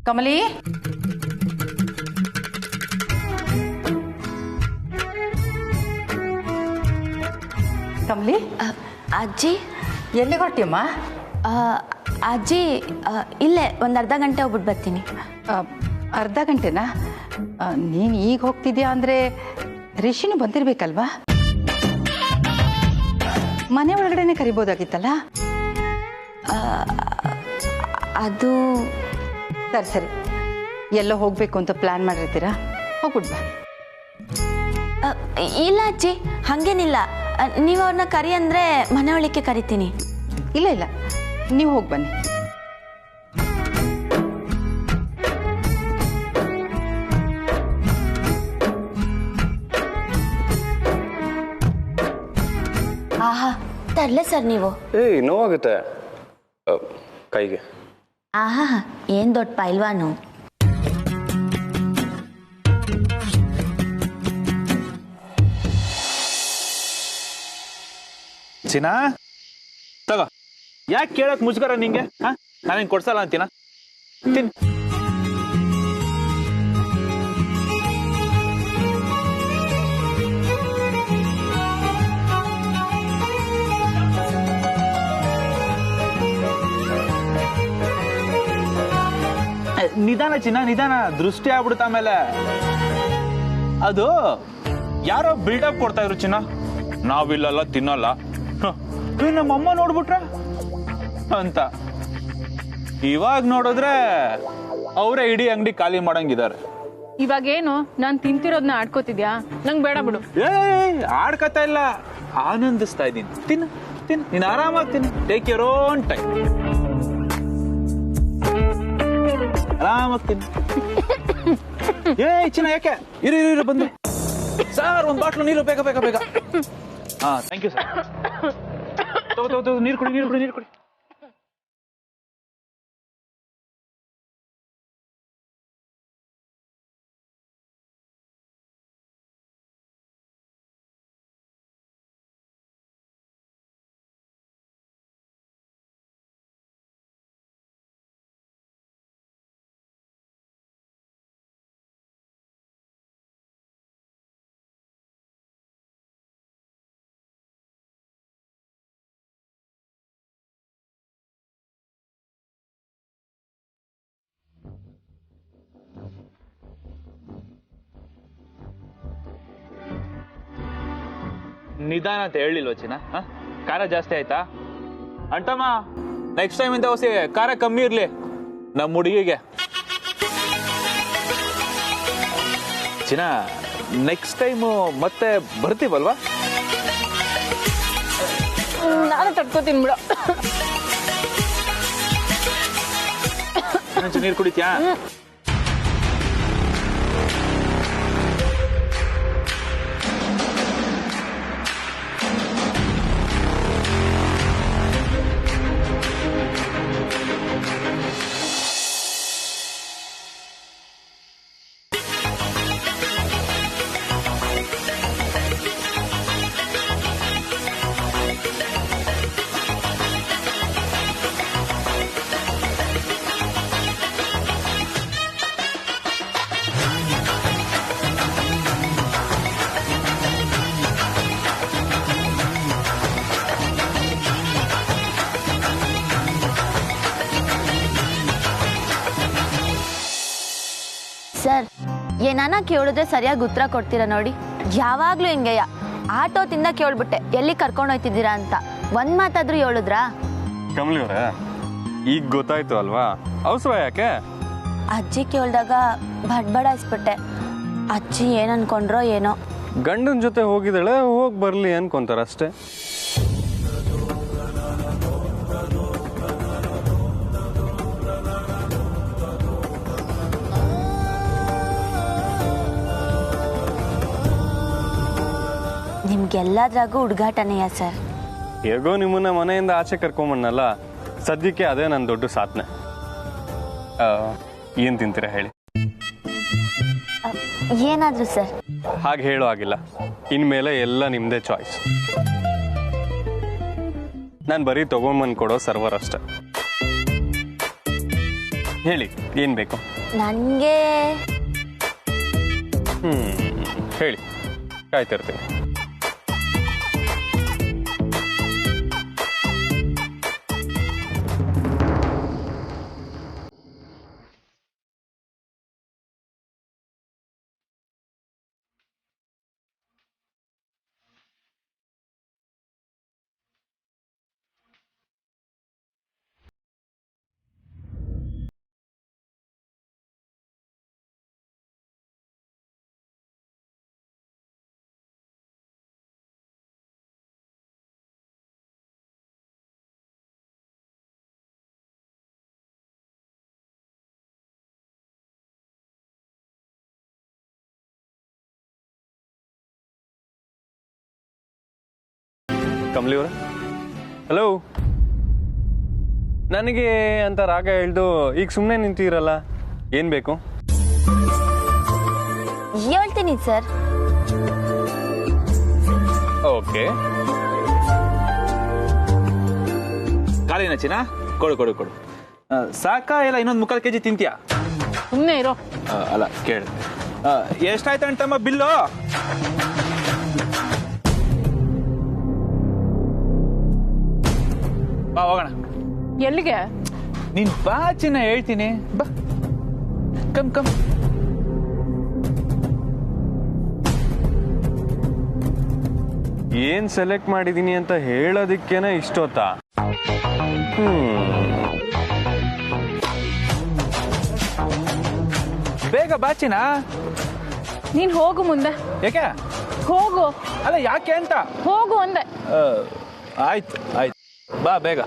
ಕಮಲಿ, ಕಮಲಿ. ಅಜ್ಜಿ ಎಲ್ಲಿಗೆ ಹೊರಟಿಯಮ್ಮ? ಅಜ್ಜಿ ಇಲ್ಲೇ ಒಂದು ಅರ್ಧ ಗಂಟೆ ಹೋಗ್ಬಿಟ್ಟು ಬರ್ತೀನಿ. ಅರ್ಧ ಗಂಟೆನಾ? ನೀನು ಈಗ ಹೋಗ್ತಿದ್ಯಾ ಅಂದರೆ ರಿಷಿನೂ ಬಂದಿರಬೇಕಲ್ವಾ? ಮನೆ ಒಳಗಡೆನೆ ಕರಿಬೋದಾಗಿತ್ತಲ್ಲ. ಅದು ಸರಿ ಸರಿ, ಎಲ್ಲೋ ಹೋಗಬೇಕು ಅಂತ ಪ್ಲ್ಯಾನ್ ಮಾಡಿರ್ತೀರಾ, ಹೋಗ್ಬಿಟ್ ಬಾ. ಇಲ್ಲ ಅಜ್ಜಿ, ಹಾಗೇನಿಲ್ಲ. ನೀವು ಅವ್ರನ್ನ ಕರಿ ಅಂದರೆ ಮನೆ ಒಳಕ್ಕೆ ಕರಿತೀನಿ. ಇಲ್ಲ ಇಲ್ಲ, ನೀವು ಹೋಗಿ ಬನ್ನಿ. ಆಹಾ, ತರಲೆ ಸರ್ ನೀವು. ನೋವಾಗುತ್ತೆ ಕೈಗೆ. ಆಹಾ, ಏನು ದೊಡ್ಡ ಪೈಲ್ವಾನು. ಚಿನ್ನ ತಗೋ. ಯಾಕೆ ಕೇಳಕ್ ಮುಜುಗರ ನಿಂಗೆ? ನಾನೇನು ಕೊಡ್ಸಲ್ಲ ಅಂತೀನ? ತಿನ್. ನಿಧಾನ ಚಿನ್ನ, ನಿಧಾನ. ದೃಷ್ಟಿ ಆಗ್ಬಿಡುತ್ತ ಆಮೇಲೆ. ಅದು ಯಾರೋ ಬಿಲ್ಡಪ್ ಕೊಡ್ತಾ ಇದ್ರು ಚಿನ್ನ. ನಾವಿಲ್ಲಲ್ಲ, ತಿನ್ನಲ್ಲ, ನಮ್ಮಮ್ಮ ನೋಡ್ಬಿಟ್ರ ಅಂತ. ಇವಾಗ ನೋಡಿದ್ರೆ ಅವರೇ ಇಡೀ ಅಂಗಡಿ ಖಾಲಿ ಮಾಡಂಗಿದ್ದಾರೆ. ಇವಾಗೇನು ನಾನು ತಿಂತಿರೋದನ್ನ ಆಡ್ಕೋತಿದ್ಯಾ? ನಂಗೆ ಬೇಡ ಬಿಡು. ಆಡ್ಕತಾ ಇಲ್ಲ, ಆನಂದಿಸ್ತಾ ಇದ್ದೀನಿ. ತಿನ್ನು ತಿನ್ನು, ನೀನು ಆರಾಮಾಗಿ ತಿನ್ನು. Take your own time. ಆರಾಮಾಗಿ ತಿನ್ನು. ಚಿನ್ನ ಯಾಕೆ? ಇರು ಬಂದು. ಸರ್, ಒಂದು ಬಾಟ್ಲು ನೀರು, ಬೇಗ ಬೇಗ ಬೇಗ. Thank you sir. ತಗೋ, ನೀರು ಕುಡಿ. ನಿಧಾನ ಅಂತ ಹೇಳಿಲ್ವ ಚಿನ್ನ? ಖಾರ ಜಾಸ್ತಿ ಆಯ್ತಾ? ಅಂಟಮ್ಮ, ನೆಕ್ಸ್ಟ್ ಟೈಮ್ ಇಂದ ಹೊಸಿ ಖಾರ ಕಮ್ಮಿ ಇರ್ಲಿ ನಮ್ಮ ಹುಡುಗಿಗೆ. ಚಿನ್ನ, ನೆಕ್ಸ್ಟ್ ಟೈಮು ಮತ್ತೆ ಬರ್ತೀವಲ್ವಾ? ನಾನು ತಡ್ಕೋತೀನಿ ಬಿಡು. ನೀರು ಕುಡಿತ್ಯಾ? ಸರ್, ಏನಾನ ಕೇಳಿದ್ರೆ ಸರಿಯಾಗಿ ಉತ್ತರ ಕೊಡ್ತೀರಾ ನೋಡಿ. ಯಾವಾಗ್ಲೂ ಹಿಂಗೆಯ. ಆಟೋ ತಿಂದ ಕೇಳ್ಬಿಟ್ಟೆ ಎಲ್ಲಿ ಕರ್ಕೊಂಡು ಹೋಯ್ತಿದ್ದೀರಾ ಅಂತ. ಒಂದ್ ಮಾತಾದ್ರೂ ಹೇಳಿದ್ರಾ? ಕಮಲಿ ಅವರೇ, ಈಗ ಗೊತ್ತಾಯ್ತು ಅಲ್ವಾ? ಅವಸರ ಯಾಕೆ? ಅಜ್ಜಿ ಕೇಳಿದಾಗ ಬಡ್ಬಡಾಯಿಸ್ಬಿಟ್ಟೆ. ಅಜ್ಜಿ ಏನ್ ಅನ್ಕೊಂಡ್ರೋ ಏನೋ. ಗಂಡನ ಜೊತೆ ಹೋಗಿದ್ದಾಳೆ, ಹೋಗಿ ಬರ್ಲಿ ಅನ್ಕೊಂತಾರ ಅಷ್ಟೇ. ನಿಮ್ಗೆಲ್ಲದ್ರಾಗೂ ಹುಡುಗಾಟನೆಯ ಸರ್. ಹೇಗೋ ನಿಮ್ಮನ್ನ ಮನೆಯಿಂದ ಆಚೆ ಕರ್ಕೊಂಬಣ್ಣಲ್ಲ, ಸದ್ಯಕ್ಕೆ ಅದೇ ನನ್ನ ದೊಡ್ಡ ಸಾಧನೆ. ಏನ್ ತಿಂತೀರಾ ಹೇಳಿ? ಏನಾದ್ರು ಸರ್? ಹಾಗೆ ಹೇಳೋ ಆಗಿಲ್ಲ. ಇನ್ಮೇಲೆ ಎಲ್ಲ ನಿಮ್ದೇ ಚಾಯ್ಸ್. ನಾನು ಬರೀ ತಗೊಂಬಂದು ಕೊಡೋ ಸರ್ವರ್ ಅಷ್ಟೆ. ಹೇಳಿ, ಏನ್ ಬೇಕು? ನನಗೆ ಹೇಳಿ, ಕಾಯ್ತಿರ್ತೀನಿ. ಕಮಲಿ ಅವರ, ಹಲೋ. ನನಗೆ ಅಂತ ರಾಗ ಹೇಳ್ದು ಈಗ ಸುಮ್ಮನೆ ನಿಂತಿರಲ್ಲ, ಏನು ಬೇಕು? ಹೇಳ್ತೀನಿ ಸರ್. ಓಕೆ. ಖಾಲಿನ ಚಿನ್ನ? ಕೊಡು ಕೊಡು ಕೊಡು. ಸಾಕಾ ಇಲ್ಲ ಇನ್ನೊಂದು 3 kg ತಿಂತೀಯಾ? ಸುಮ್ಮನೆ ಇರೋ. ಅಲ್ಲ ಕೇಳ, ಎಷ್ಟಾಯ್ತು ಅಂತಮ್ಮ ಬಿಲ್ಲು? ಬಾ ಹೋಗೋಣ. ಎಲ್ಲಿಗೆ? ನೀನ್ ಬಾ ಚಿನ್ನ, ಹೇಳ್ತೀನಿ ಬಾ. Come come. ಏನ್ ಸೆಲೆಕ್ಟ್ ಮಾಡಿದೀನಿ ಅಂತ ಹೇಳೋದಿಕ್ಕೇನೆ ಇಷ್ಟೊತ್ತಾ? ಬೇಗ ಬಾ ಚಿನ್ನ. ನೀನ್ ಹೋಗು ಮುಂದೆ. ಯಾಕೆ? ಹೋಗು. ಅಲ್ಲ ಯಾಕೆ ಅಂತ. ಹೋಗು ಅಂದೆ. ಆಯ್ತು ಆಯ್ತು, ಬಾ ಬೇಗ.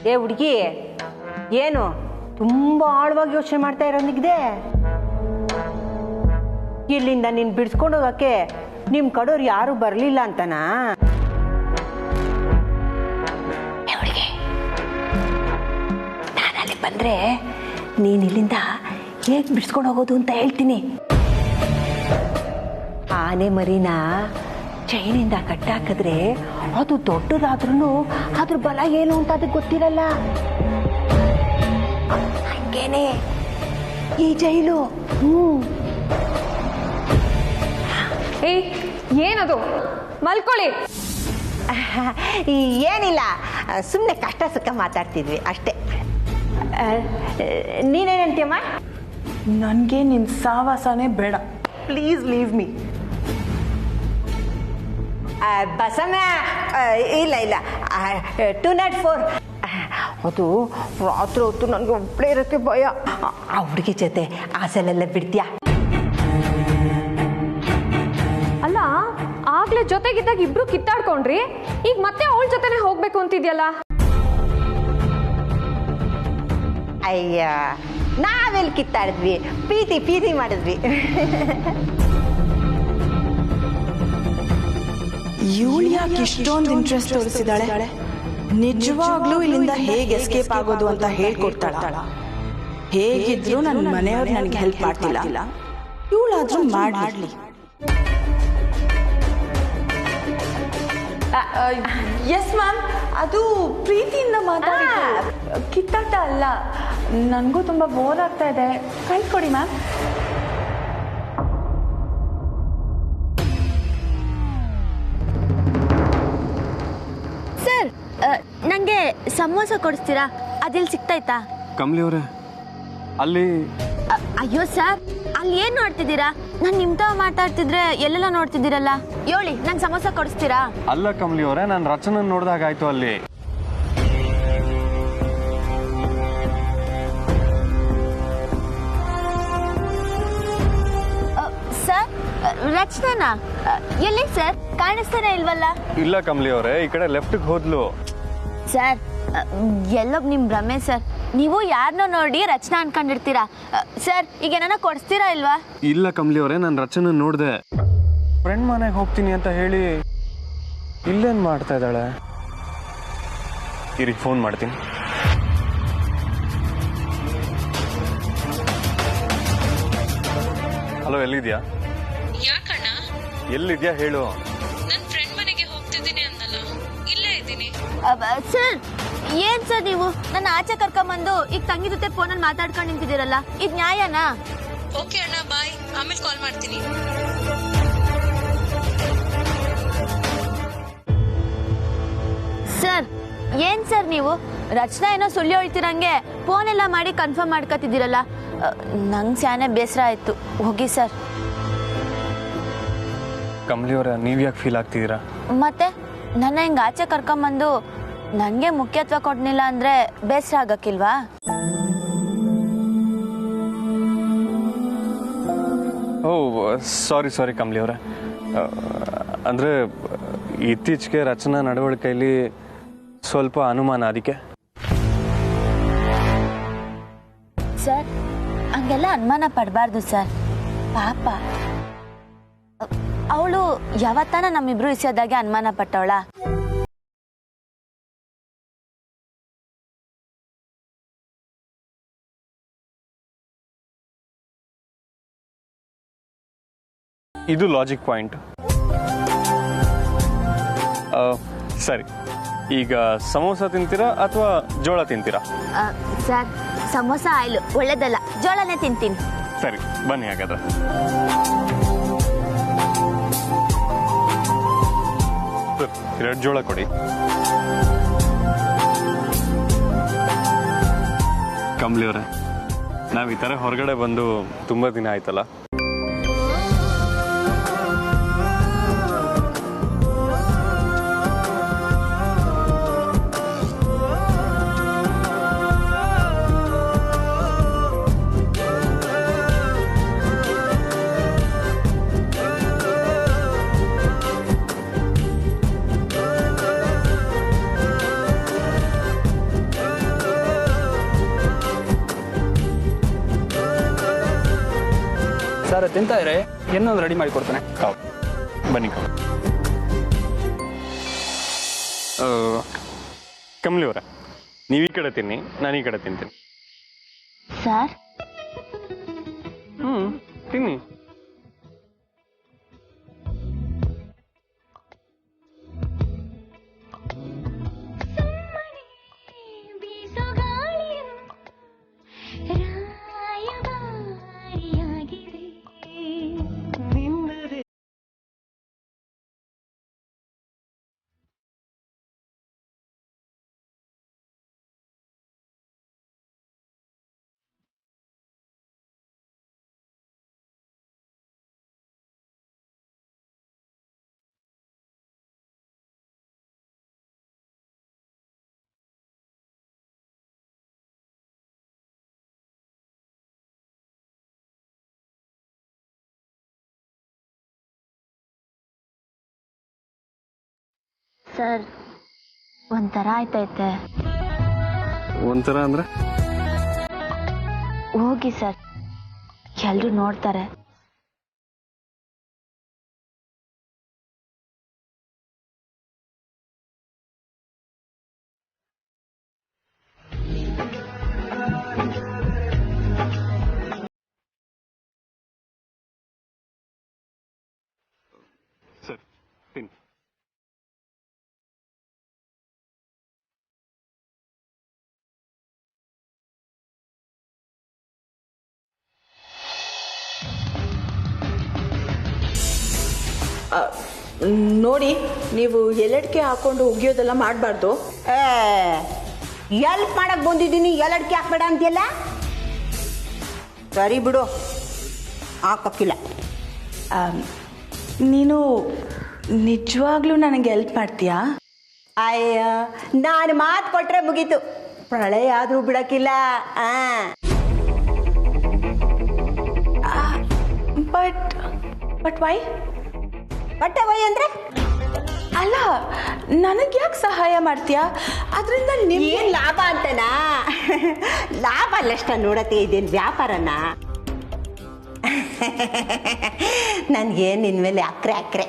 ಏ ಹುಡುಗಿ, ಏನು ತುಂಬ ಆಳವಾಗಿ ಯೋಚನೆ ಮಾಡ್ತಾ ಇರೋನಿಗಿದೆ? ಇಲ್ಲಿಂದ ನೀನು ಬಿಡಿಸ್ಕೊಂಡು ಹೋಗೋಕ್ಕೆ ನಿಮ್ಮ ಕಡೆಯವ್ರು ಯಾರು ಬರಲಿಲ್ಲ ಅಂತನಾ? ಹುಡುಗಿ, ನಾನಲ್ಲಿ ಬಂದರೆ ನೀನು ಇಲ್ಲಿಂದ ಹೇಗೆ ಬಿಡಿಸ್ಕೊಂಡು ಹೋಗೋದು ಅಂತ ಹೇಳ್ತೀನಿ. ಆನೆ ಮರಿನ ಚೈನಿಂದ ಕಟ್ಟಾಕಿದ್ರೆ ಅದು ದೊಡ್ಡದಾದ್ರೂ ಅದ್ರ ಬಲ ಏನು ಅಂತ ಅದಕ್ಕೆ ಗೊತ್ತಿರಲ್ಲ. ಹಂಗೇನೆ ಈ ಜೈಲು. ಏಯ್, ಏನದು? ಮಲ್ಕೊಳ್ಳಿ. ಏನಿಲ್ಲ, ಸುಮ್ಮನೆ ಕಷ್ಟ ಸುಖ ಮಾತಾಡ್ತಿದ್ವಿ ಅಷ್ಟೇ. ನೀನೇನಂತೀಯಮ್ಮ? ನನಗೆ ನಿನ್ನ ಸಾವಾಸನೇ ಬೇಡ. Please leave me. ಬಸಮ್ಮ, ಇಲ್ಲ ಇಲ್ಲ, 204. ಅದು ರಾತ್ರಿ ಹೊತ್ತು ನನಗೆ ಒಬ್ಬಳೇ ಇರೋಕ್ಕೆ ಭಯ. ಆ ಹುಡುಗಿ ಜೊತೆ ಆಸೆಲೆಲ್ಲ ಬಿಡ್ತೀಯಾ? ಅಲ್ಲ, ಆಗ್ಲೇ ಜೊತೆಗಿದ್ದಾಗ ಇಬ್ರು ಕಿತ್ತಾಡ್ಕೊಂಡ್ರಿ, ಈಗ ಮತ್ತೆ ಅವಳ ಜೊತೆನೆ ಹೋಗ್ಬೇಕು ಅಂತಿದ್ಯಲ್ಲ? ಅಯ್ಯ, ನಾವೆಲ್ಲಿ ಕಿತ್ತಾಡಿದ್ವಿ, ಪ್ರೀತಿ ಮಾಡಿದ್ವಿ. ಇವಳು ಯಾಕೆ ಇಷ್ಟೊಂದು ಇಂಟ್ರೆಸ್ಟ್ ತೋರಿಸಿದಾಳೆ? ನಿಜವಾಗ್ಲೂ ಇಲ್ಲಿಂದ ಹೇಗೆ ಎಸ್ಕೇಪ್ ಆಗೋದು ಅಂತ ಹೇಳ್ಕೊಡ್ತಾಳ. ಹೇಗಿದ್ರು ನನ್ನ ಮನೆಯವ್ರು ನನಗೆ ಹೆಲ್ಪ್ ಮಾಡ್ತಿಲ್ಲ, ಇವಳಾದ್ರೂ ಮಾಡ್ಲಿ. ಎಸ್ ಮ್ಯಾಮ್, ಅದು ಪ್ರೀತಿಯಿಂದ ಮಾತಾಡಿ, ಕಿತ್ತಾಟ ಅಲ್ಲ. ನನಗೂ ತುಂಬಾ ಬೋರ್ ಆಗ್ತಾ ಇದೆ, ಕೈ ಕೊಡಿ ಮ್ಯಾಮ್. ಸರ್, ನನಗೆ ಸಮೋಸ ಕೊಡಿಸ್ತೀರಾ? ಅದಿಲ್ಲಿ ಸಿಗ್ತೈತಾ? ಕಮಲಿ ಅವರೇ, ಅಲ್ಲಿ ಅಯ್ಯೋ ಸರ್, ಅಲ್ಲಿ ಏನ್ ನೋಡ್ತಿದ್ದೀರಾ? ನಾನು ನಿಮ್ತಾವ ಮಾತಾಡ್ತಿದ್ರೆ ಎಲ್ಲೆಲ್ಲ ನೋಡ್ತಿದ್ದೀರಲ್ಲ. ಹೇಳಿ, ನಂಗೆ ಸಮೋಸ ಕೊಡಿಸ್ತೀರಾ? ಅಲ್ಲ ಕಮಲಿ ಅವರೇ, ನಾನು ರಚನನ್ ನೋಡ್ದಾಗಾಯ್ತು ಅಲ್ಲಿ. ಸರ್, ರಚನಾ ಎಲ್ಲಿ ಸರ್? ಕಾಣಿಸ್ತಾನೆ ಇಲ್ವಲ್ಲ. ಇಲ್ಲ ಕಮಲಿ ಅವರೇ, ಈ ಕಡೆ ಲೆಫ್ಟ್ಗೆ ಹೋದ್ಲು. ಸರ್, ಎಲ್ಲೋ ನಿಮ್ ಭ್ರಮೆ ಸರ್. ನೀವು ಯಾರನ್ನೋ ನೋಡಿ ರಚನಾ ಅನ್ಕೊಂಡಿರ್ತೀರಾ. ಸರ್, ಈಗ ಏನಾನ ಕೊಡಿಸ್ತೀರಾ ಇಲ್ವಾ? ಇಲ್ಲ ಕಮಲಿ ಅವರೇ, ನಾನು ರಚನನ್ ನೋಡ್ದೆ. ಫ್ರೆಂಡ್ ಮನೆಗೆ ಹೋಗ್ತೀನಿ ಅಂತ ಹೇಳಿ ಇಲ್ಲೇನ್ ಮಾಡ್ತಾ ಇದ್ದಾಳೆ? ಇರಿ, ಫೋನ್ ಮಾಡ್ತೀನಿ. ಹಲೋ, ಎಲ್ಲಿದ್ಯಾ? ಯಾಕಣ್ಣ? ಎಲ್ಲಿದ್ಯಾ ಹೇಳು. ನನ್ನ ಫ್ರೆಂಡ್ ಮನೆಗೆ ಹೋಗ್ತಿದ್ದೀನಿ ಅನ್ನಲ್ಲ, ಇಲ್ಲೇ ಇದ್ದೀನಿ. ಸರ್, ಏನ್ ಸರ್ ನೀವು ನನ್ನ ಆಚೆ ಕರ್ಕೊಂಬಂದು ಈಗ ತಂಗಿ ಜೊತೆ ಫೋನಲ್ಲಿ ಮಾತಾಡ್ಕೊಂಡು ನಿಂತಿದ್ದೀರಲ್ಲ, ಇದು ನ್ಯಾಯನಾ? ಓಕೆ ಅಣ್ಣ, ಬಾಯ್, ಆಮೇಲೆ ಕಾಲ್ ಮಾಡ್ತೀನಿ. ಸರ್, ಏನ್ ಸರ್ ನೀವು ರಚನಾ ಏನೋ ಸುಳ್ಳು ಹೇಳ್ತಿರಂಗೆ ಫೋನ್ ಎಲ್ಲ ಮಾಡಿ ಕನ್ಫರ್ಮ್ ಮಾಡ್ಕೊತಿದ್ದೀರಲ್ಲ. ನಂಗೆ ಸ್ಯಾನೆ ಬೇಸರ ಆಯ್ತು. ಹೋಗಿ ಸರ್. ಕಮಲಿ ಅವರ, ನೀವ್ ಯಾಕೆ ಫೀಲ್ ಆಗ್ತಿದ್ದೀರಾ? ಮತ್ತೆ ನನ್ನ ಹಿಂಗೆ ಆಚೆ ಕರ್ಕೊಂಬಂದು ನನಗೆ ಮುಖ್ಯತ್ವ ಕೊಡ್ನಿಲ್ಲ ಅಂದ್ರೆ ಬೇಸರ ಆಗಕ್ಕಿಲ್ವಾ? ಓ, ಸಾರಿ ಕಮಲಿ ಅವರೇ. ಅಂದರೆ ಇತ್ತೀಚೆಗೆ ರಚನಾ ನಡವಳಿಕೆಯಲ್ಲಿ ಸ್ವಲ್ಪ ಅನುಮಾನ, ಅದಕ್ಕೆ. ಸರ್, ಹಂಗೆಲ್ಲ ಅನುಮಾನ ಪಡಬಾರ್ದು ಸರ್. ಪಾಪ ಅವಳು ಯಾವತ್ತಾನ ನಮ್ಮಿಬ್ರು ವಿಷಯದಾಗೆ ಅನುಮಾನ ಪಟ್ಟವಳ? ಇದು ಲಾಜಿಕ್ ಪಾಯಿಂಟ್. ಸರಿ, ಈಗ ಸಮೋಸ ತಿಂತೀರಾ ಅಥವಾ ಜೋಳ ತಿಂತೀರಾ? ಸರ್, ಸಮೋಸ ಆಯ್ಲು ಒಳ್ಳೇದಲ್ಲ, ಜೋಳನೇ ತಿಂತೀನಿ. ಸರಿ, ಬನ್ನಿ ಹಾಗಾದ್ರೆ. ಸರ್, 2 ಜೋಳ ಕೊಡಿ. ಕಮಲಿ ಅವರೇ, ನಾವು ಈ ಥರ ಹೊರಗಡೆ ಬಂದು ತುಂಬ ದಿನ ಆಯ್ತಲ್ಲ. ಸರ್, ತಿಂತಾ ಇದ್ರೆ ಇನ್ನೊಂದು ರೆಡಿ ಮಾಡಿ ಕೊಡ್ತಾನೆ. ಬನ್ನಿ. ಕಮಲಿ ಅವರ, ನೀವು ಈ ಕಡೆ ತಿನ್ನಿ, ನಾನು ಈ ಕಡೆ ತಿಂತೀನಿ. ಸರ್, ತಿನ್ನಿ. ಸರ್, ಒಂಥರ ಆಯ್ತೈತೆ. ಒಂಥರ ಅಂದ್ರೆ? ಹೋಗಿ ಸರ್, ಎಲ್ರು ನೋಡ್ತಾರೆ. ಸರ್, ತಿನ್ನಿ. ನೋಡಿ, ನೀವು ಎಲೆಡ್ಕೆ ಹಾಕೊಂಡು ಉಗಿಯೋದೆಲ್ಲ ಮಾಡಬಾರ್ದು. ಎಲ್ಪ್ ಮಾಡಕ್ ಬಂದಿದ್ದೀನಿ, ಎಲ್ಲಡ್ಕೆ ಹಾಕ್ಬೇಡ ಅಂತೀಯಲ್ಲ? ಸರಿ ಬಿಡು, ಹಾಕೋಕ್ಕಿಲ್ಲ. ನೀನು ನಿಜವಾಗ್ಲೂ ನನಗೆ ಹೆಲ್ಪ್ ಮಾಡ್ತೀಯಾ? ಅಯ್ಯ, ನಾನು ಮಾತು ಕೊಟ್ರೆ ಮುಗೀತು, ಪ್ರಳಯ ಆದರೂ ಬಿಡೋಕ್ಕಿಲ್ಲ. But why? ಬಟ್ಟೆ ವೈ ಅಂದರೆ? ಅಲ್ಲ, ನನಗೆ ಯಾಕೆ ಸಹಾಯ ಮಾಡ್ತೀಯಾ? ಅದರಿಂದ ಏನು ಲಾಭ ಅಂತನಾ? ಲಾಭ ಅಲ್ಲಷ್ಟ ನೋಡತ್ತೆ, ಇದೇನು ವ್ಯಾಪಾರನ? ನನಗೆ ನಿನ್ನ ಮೇಲೆ ಅಕ್ರೆ.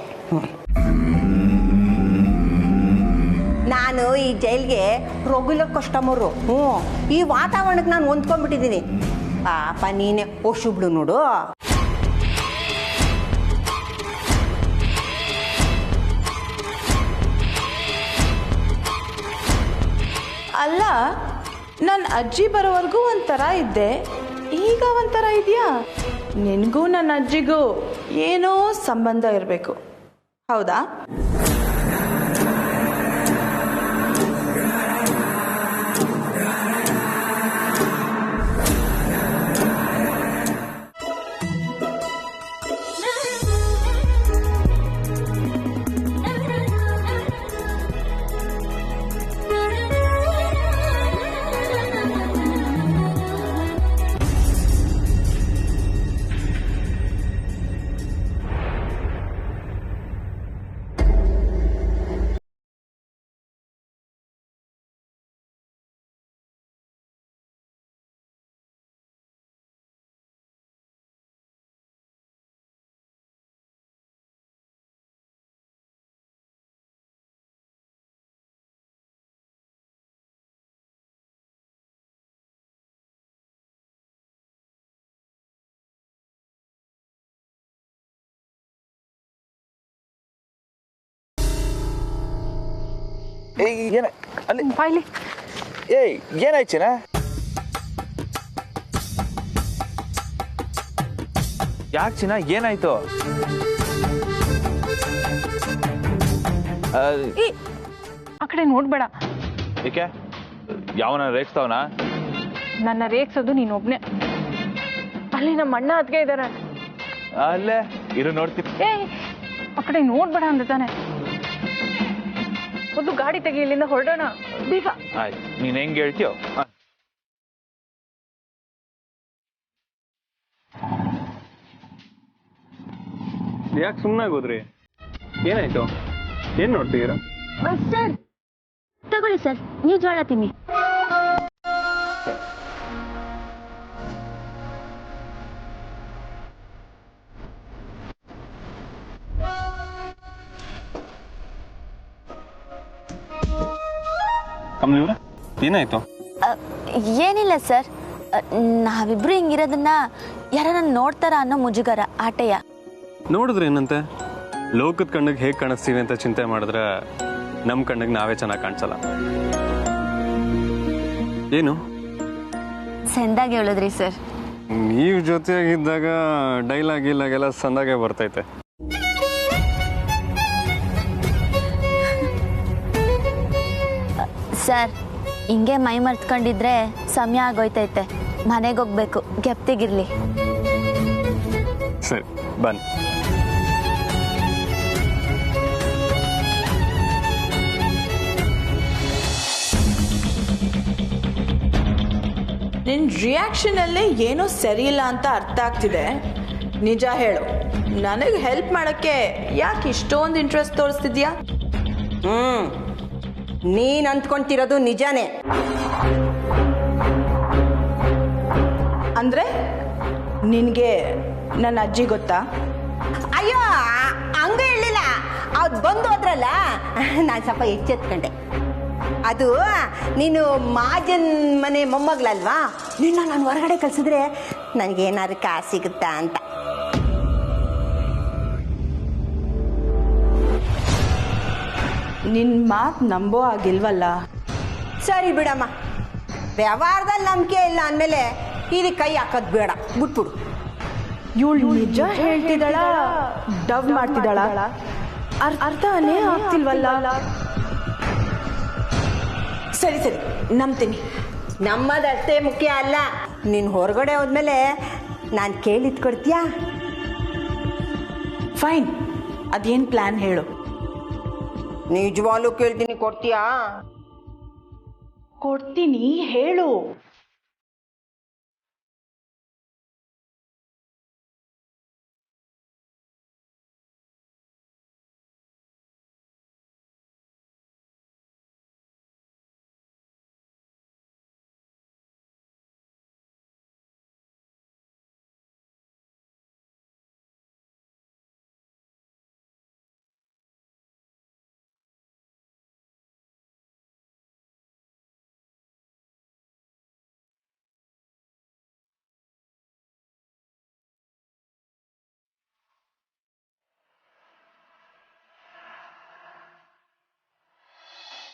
ನಾನು ಈ ಜೈಲ್ಗೆ ರೆಗ್ಯುಲರ್ ಕಸ್ಟಮರು. ಈ ವಾತಾವರಣಕ್ಕೆ ನಾನು ಹೊಂದ್ಕೊಂಡ್ಬಿಟ್ಟಿದ್ದೀನಿ. ಪಾಪ ನೀನೆ ಶುಬ್ಳು ನೋಡು. ಅಲ್ಲ, ನನ್ನ ಅಜ್ಜಿ ಬರೋವರೆಗೂ ಒಂಥರ ಇದ್ದೆ, ಈಗ ಒಂಥರ ಇದೆಯಾ? ನಿನಗೂ ನನ್ನ ಅಜ್ಜಿಗೂ ಏನೋ ಸಂಬಂಧ ಇರಬೇಕು, ಹೌದಾ? ಅಲ್ಲಿ ಏನಾಯ್ತು ಚಿನ್ನ? ಯಾಕೆ ಚಿನ್ನ, ಏನಾಯ್ತು? ಆ ಕಡೆ ನೋಡ್ಬೇಡ. ಏಕೆ? ಯಾವನ ರೇಗಿಸ್ತಾವನ? ನನ್ನ ರೇಗ್ಸೋದು ನೀನೊಬ್ನೇ. ಅಲ್ಲಿ ನಮ್ಮ ಅಣ್ಣ ಅದ್ಗೆ ಇದಾರೆ. ಅಲ್ಲೇ ಇರು, ನೋಡ್ತೀನಿ. ಆ ಕಡೆ ನೋಡ್ಬೇಡ ಅಂದ ತಾನೆ. ಒಂದು ಗಾಡಿ ತೆಗಿ, ಇಲ್ಲಿಂದ ಹೊರಡೋಣ ಬೇಗ. ಆಯ್ತು, ನೀನ್ ಹೆಂಗ್ ಹೇಳ್ತೀಯೋ. ಯಾಕೆ ಸುಮ್ಮನೆ ಆಗೋದ್ರಿ? ಏನಾಯ್ತು? ಏನ್ ನೋಡ್ತೀರಾ? ಸರ್ ತಗೊಳ್ಳಿ ಸರ್, ನೀವು ಜೋಳ ತಿನ್ನಿ. ಏನಾಯ್ತು? ಏನಿಲ್ಲ ಸರ್, ನಾವಿಬ್ರು ಹಿಂಗಿರೋದನ್ನ ಯಾರನ್ನ ನೋಡ್ತಾರ ಅನ್ನೋ ಮುಜುಗರ, ಆಟೆಯ. ನೋಡಿದ್ರೆ ಏನಂತೆ? ಲೋಕದ ಕಣ್ಣಿಗೆ ಹೇಗೆ ಕಾಣಿಸ್ತೀವಿ ಅಂತ ಚಿಂತೆ ಮಾಡಿದ್ರೆ ನಮ್ಮ ಕಣ್ಣಿಗೆ ನಾವೇ ಚೆನ್ನಾಗಿ ಕಾಣಿಸಲ್ಲ. ಏನು ಸಂದಾಗಿ ಹೇಳಿದ್ರಿ ಸರ್. ನೀವು ಜೊತೆಯಾಗಿದ್ದಾಗ ಡೈಲಾಗ್ ಇಲ್ಲಾಗೆಲ್ಲ ಸಂದಾಗೆ ಬರ್ತೈತೆ. ಸರ್, ಹಿಂಗೆ ಮೈ ಮರ್ತ್ಕೊಂಡಿದ್ರೆ ಸಮಯ ಆಗೋಯ್ತೈತೆ, ಮನೆಗೆ ಹೋಗ್ಬೇಕು. ಗೆಪ್ತಿಗಿರ್ಲಿ. ಸರಿ, ಬನ್ನಿ. ನಿನ್ನ ರಿಯಾಕ್ಷನಲ್ಲೇ ಏನೋ ಸರಿ ಇಲ್ಲ ಅಂತ ಅರ್ಥ ಆಗ್ತಿದೆ. ನಿಜ ಹೇಳು, ನನಗೆ ಹೆಲ್ಪ್ ಮಾಡೋಕ್ಕೆ ಯಾಕೆ ಇಷ್ಟೊಂದು ಇಂಟ್ರೆಸ್ಟ್ ತೋರಿಸ್ತಿದ್ಯಾ? ನೀನು ಅಂದ್ಕೊಂತಿರೋದು ನಿಜಾನೇ. ಅಂದರೆ ನಿನಗೆ ನನ್ನ ಅಜ್ಜಿ ಗೊತ್ತಾ? ಅಯ್ಯೋ, ಹಂಗ ಹೇಳಿಲ್ಲ. ಅವ್ರು ಬಂದು ಹೋದ್ರಲ್ಲ, ನಾನು ಸ್ವಲ್ಪ ಎಚ್ಚೆತ್ಕೊಂಡೆ. ಅದು ನೀನು ಮಾಜನ್ ಮನೆ ಮೊಮ್ಮಗಳಲ್ವಾ, ನಿನ್ನ ನಾನು ಹೊರಗಡೆ ಕಳಿಸಿದ್ರೆ ನನಗೇನಾದ್ರು ಕಾಸು ಸಿಗುತ್ತಾ ಅಂತ. ನಿನ್ನ ಮಾತು ನಂಬೋ ಆಗಿಲ್ವಲ್ಲ. ಸರಿ ಬಿಡಮ್ಮ, ವ್ಯವಹಾರದಲ್ಲಿ ನಂಬಿಕೆ ಇಲ್ಲ ಅಂದಮೇಲೆ ಇದಕ್ಕೆ ಕೈ ಹಾಕೋದು ಬೇಡ, ಬಿಟ್ಬಿಡು. ಇವಳು ನಿಜ ಹೇಳ್ತಿದ್ದಾಳ, ಡವ್ ಮಾಡ್ತಿದ್ದಾಳ? ಅರ್ಥನೇ ಆಗ್ತಿಲ್ವಲ್ಲ. ಸರಿ ಸರಿ, ನಂಬ್ತೀನಿ. ನಮ್ಮದಷ್ಟೇ ಮುಖ್ಯ ಅಲ್ಲ, ನೀನು ಹೊರಗಡೆ ಹೋದ್ಮೇಲೆ ನಾನು ಕೇಳಿದ್ ಕೊಡ್ತೀಯಾ? ಫೈನ್, ಅದೇನು ಪ್ಲ್ಯಾನ್ ಹೇಳು. ನಿಜವಾಗ್ಲೂ ಕೇಳ್ತೀನಿ, ಕೊಡ್ತೀಯಾ? ಕೊಡ್ತೀನಿ, ಹೇಳು.